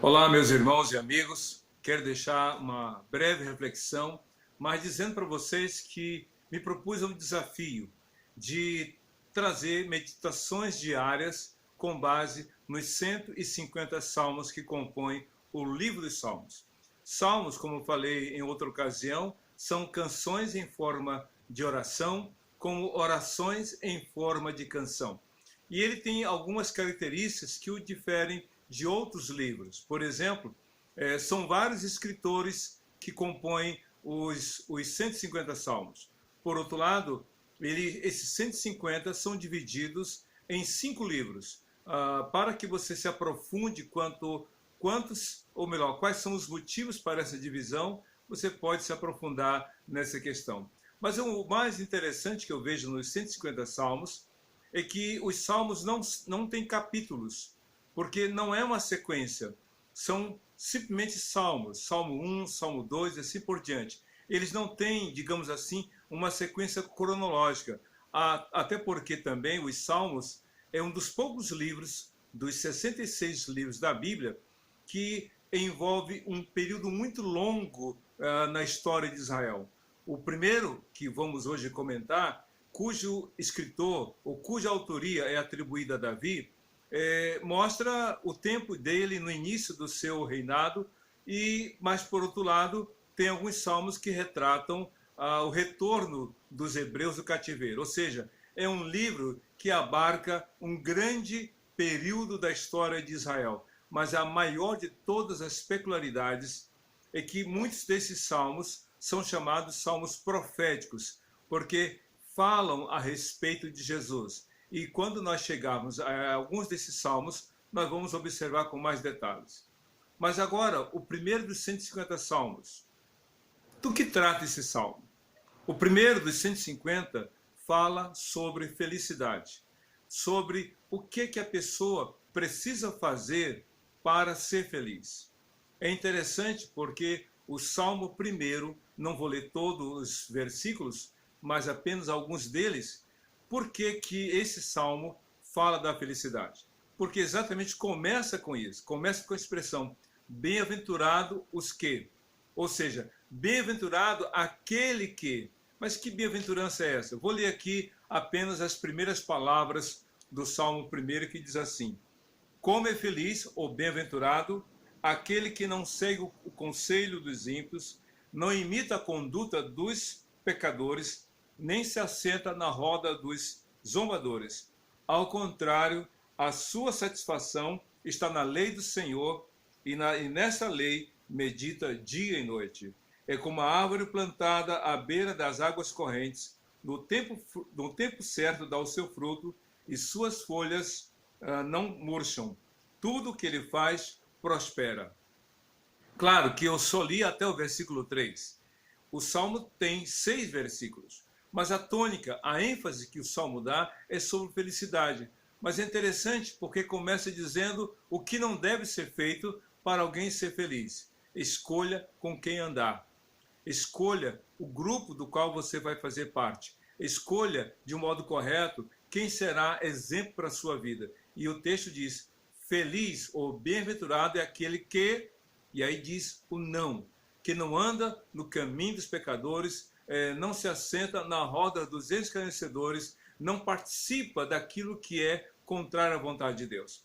Olá, meus irmãos e amigos. Quero deixar uma breve reflexão, mas dizendo para vocês que me propus um desafio de trazer meditações diárias com base nos 150 salmos que compõem o livro dos Salmos. Salmos, como falei em outra ocasião, são canções em forma de oração, como orações em forma de canção. E ele tem algumas características que o diferem de outros livros. Por exemplo, são vários escritores que compõem os 150 salmos. Por outro lado, esses 150 são divididos em 5 livros, para que você se aprofunde quais são os motivos para essa divisão, você pode se aprofundar nessa questão. Mas o mais interessante que eu vejo nos 150 salmos é que os salmos não têm capítulos, porque não é uma sequência, são simplesmente salmos, Salmo 1, Salmo 2 e assim por diante. Eles não têm, digamos assim, uma sequência cronológica, até porque também os salmos é um dos poucos livros, dos 66 livros da Bíblia, que envolve um período muito longo na história de Israel. O primeiro que vamos hoje comentar, cujo escritor ou cuja autoria é atribuída a Davi, mostra o tempo dele no início do seu reinado, mas por outro lado tem alguns salmos que retratam o retorno dos hebreus do cativeiro, ou seja, é um livro que abarca um grande período da história de Israel, mas a maior de todas as peculiaridades é que muitos desses salmos são chamados salmos proféticos, porque falam a respeito de Jesus. E quando nós chegarmos a alguns desses salmos, nós vamos observar com mais detalhes. Mas agora, o primeiro dos 150 salmos. Do que trata esse salmo? O primeiro dos 150 fala sobre felicidade, sobre o que a pessoa precisa fazer para ser feliz. É interessante porque o Salmo primeiro, não vou ler todos os versículos, mas apenas alguns deles. Por que esse salmo fala da felicidade? Porque exatamente começa com isso, começa com a expressão bem-aventurado os que, ou seja, bem-aventurado aquele que. Mas que bem-aventurança é essa? Eu vou ler aqui apenas as primeiras palavras do Salmo 1 que diz assim: como é feliz ou bem-aventurado aquele que não segue o conselho dos ímpios, não imita a conduta dos pecadores, nem se assenta na roda dos zombadores. Ao contrário, a sua satisfação está na lei do Senhor, e nessa lei medita dia e noite. É como a árvore plantada à beira das águas correntes, no tempo certo dá o seu fruto, e suas folhas não murcham. Tudo que ele faz prospera. Claro que eu só li até o versículo 3. O Salmo tem 6 versículos, mas a tônica, a ênfase que o Salmo dá é sobre felicidade. Mas é interessante porque começa dizendo o que não deve ser feito para alguém ser feliz. Escolha com quem andar. Escolha o grupo do qual você vai fazer parte. Escolha de um modo correto quem será exemplo para a sua vida. E o texto diz: feliz ou bem-aventurado é aquele que, e aí diz o não, que não anda no caminho dos pecadores, não se assenta na roda dos escarnecedores, não participa daquilo que é contrário à vontade de Deus.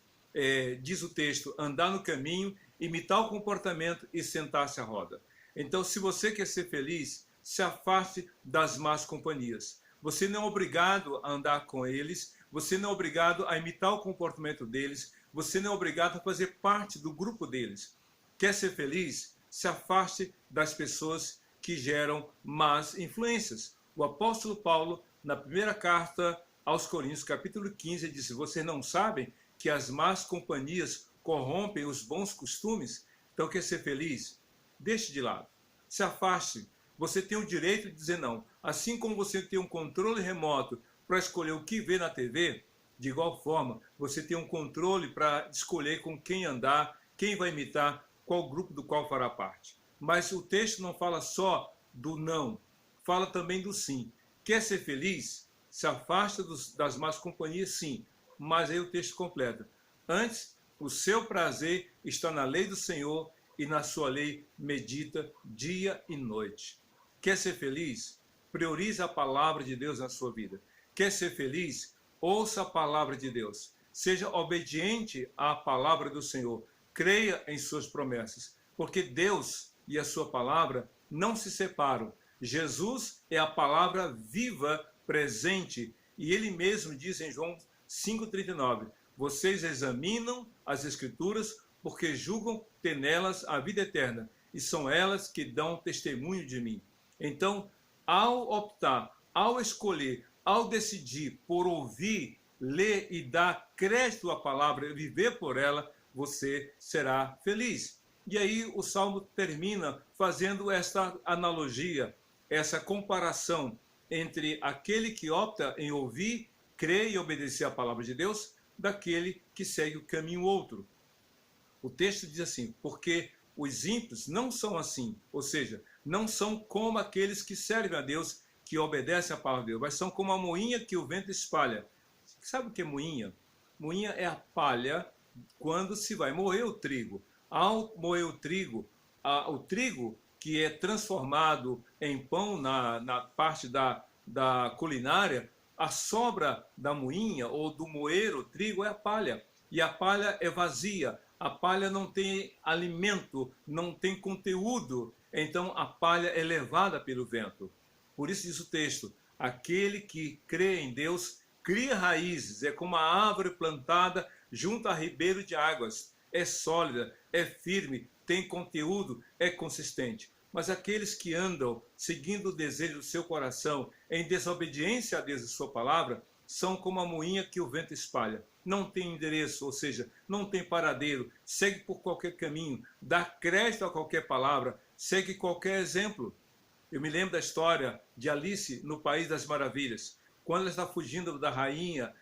Diz o texto, andar no caminho, imitar o comportamento e sentar-se à roda. Então, se você quer ser feliz, se afaste das más companhias. Você não é obrigado a andar com eles, você não é obrigado a imitar o comportamento deles, você não é obrigado a fazer parte do grupo deles. Quer ser feliz? Se afaste das pessoas que geram más influências. O apóstolo Paulo, na primeira carta aos Coríntios, capítulo 15, disse: vocês não sabem que as más companhias corrompem os bons costumes? Então, quer ser feliz? Deixe de lado. Se afaste. Você tem o direito de dizer não. Assim como você tem um controle remoto para escolher o que vê na TV, de igual forma, você tem um controle para escolher com quem andar, quem vai imitar, qual grupo do qual fará parte. Mas o texto não fala só do não, fala também do sim. Quer ser feliz? Se afasta das más companhias, sim. Mas aí o texto completa: antes, O seu prazer está na lei do Senhor e na sua lei medita dia e noite. Quer ser feliz? Priorize a palavra de Deus na sua vida. Quer ser feliz? Ouça a palavra de Deus. Seja obediente à palavra do Senhor. Creia em suas promessas, porque Deus e a sua palavra não se separam. Jesus é a palavra viva, presente, e ele mesmo diz em João 5,39, vocês examinam as Escrituras porque julgam ter nelas a vida eterna, e são elas que dão testemunho de mim. Então, ao optar, ao escolher, ao decidir por ouvir, ler e dar crédito à palavra e viver por ela, você será feliz. E aí o Salmo termina fazendo esta analogia, essa comparação entre aquele que opta em ouvir, crer e obedecer à palavra de Deus, daquele que segue o caminho outro. O texto diz assim, porque os ímpios não são assim, ou seja, não são como aqueles que servem a Deus, que obedecem à palavra de Deus, mas são como a moinha que o vento espalha. Sabe o que é moinha? Moinha é a palha quando se vai moer o trigo. Ao moer o trigo que é transformado em pão na parte da culinária, a sobra da moinha ou do moer o trigo é a palha. E a palha é vazia. A palha não tem alimento, não tem conteúdo. Então a palha é levada pelo vento. Por isso diz o texto, aquele que crê em Deus cria raízes, é como a árvore plantada junto a ribeiro de águas. É sólida, é firme, tem conteúdo, é consistente. Mas aqueles que andam seguindo o desejo do seu coração, em desobediência a Deus e sua palavra, são como a moinha que o vento espalha. Não tem endereço, ou seja, não tem paradeiro, segue por qualquer caminho, dá crédito a qualquer palavra, segue qualquer exemplo. Eu me lembro da história de Alice no País das Maravilhas. Quando ela está fugindo da rainha,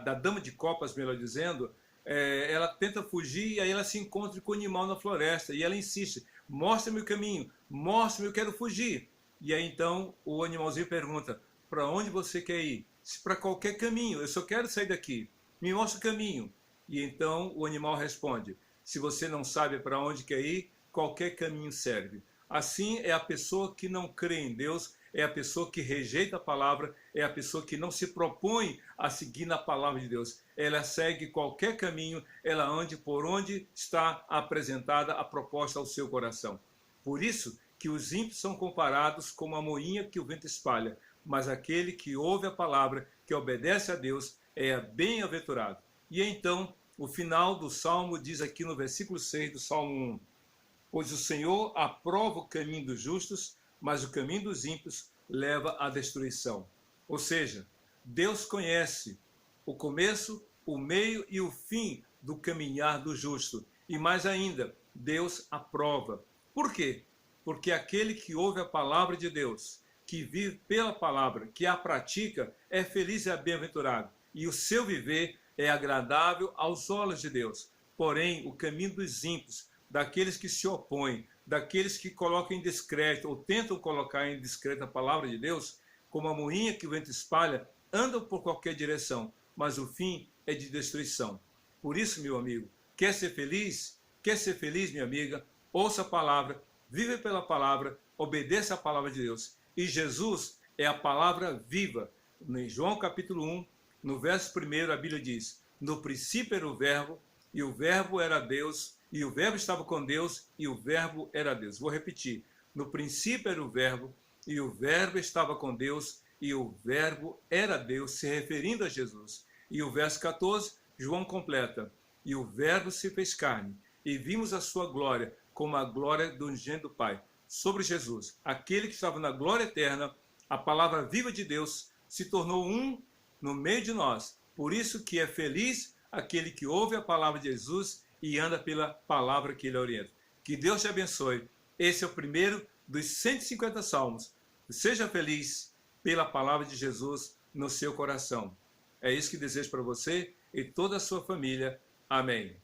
da dama de copas, melhor dizendo, ela tenta fugir e aí ela se encontra com o animal na floresta. E ela insiste, mostra-me o caminho, mostra-me, eu quero fugir. E aí então o animalzinho pergunta, para onde você quer ir? Para qualquer caminho, eu só quero sair daqui. Me mostra o caminho. E então o animal responde, se você não sabe para onde quer ir, qualquer caminho serve. Assim é a pessoa que não crê em Deus, é a pessoa que rejeita a palavra, é a pessoa que não se propõe a seguir na palavra de Deus. Ela segue qualquer caminho, ela ande por onde está apresentada a proposta ao seu coração. Por isso que os ímpios são comparados como a moinha que o vento espalha, mas aquele que ouve a palavra, que obedece a Deus, é bem-aventurado. E então, o final do Salmo diz aqui no versículo 6 do Salmo 1, pois o Senhor aprova o caminho dos justos, mas o caminho dos ímpios leva à destruição. Ou seja, Deus conhece o começo, o meio e o fim do caminhar do justo. E mais ainda, Deus aprova. Por quê? Porque aquele que ouve a palavra de Deus, que vive pela palavra, que a pratica, é feliz e é bem-aventurado. E o seu viver é agradável aos olhos de Deus. Porém, o caminho dos ímpios, daqueles que se opõem, daqueles que colocam em descrédito ou tentam colocar em descrédito a palavra de Deus, como a moinha que o vento espalha, andam por qualquer direção, mas o fim é de destruição. Por isso, meu amigo, quer ser feliz? Quer ser feliz, minha amiga? Ouça a palavra, vive pela palavra, obedeça a palavra de Deus. E Jesus é a palavra viva. Em João capítulo 1, no verso 1, a Bíblia diz, no princípio era o verbo, e o verbo era Deus, e o verbo estava com Deus, e o verbo era Deus. Vou repetir. No princípio era o verbo, e o verbo estava com Deus, e o verbo era Deus, se referindo a Jesus. E o verso 14, João completa. E o verbo se fez carne, e vimos a sua glória, como a glória do unigênito do Pai. Sobre Jesus, aquele que estava na glória eterna, a palavra viva de Deus, se tornou um no meio de nós. Por isso que é feliz aquele que ouve a palavra de Jesus e anda pela palavra que ele orienta. Que Deus te abençoe. Esse é o primeiro dos 150 salmos. Seja feliz pela palavra de Jesus no seu coração. É isso que desejo para você e toda a sua família. Amém.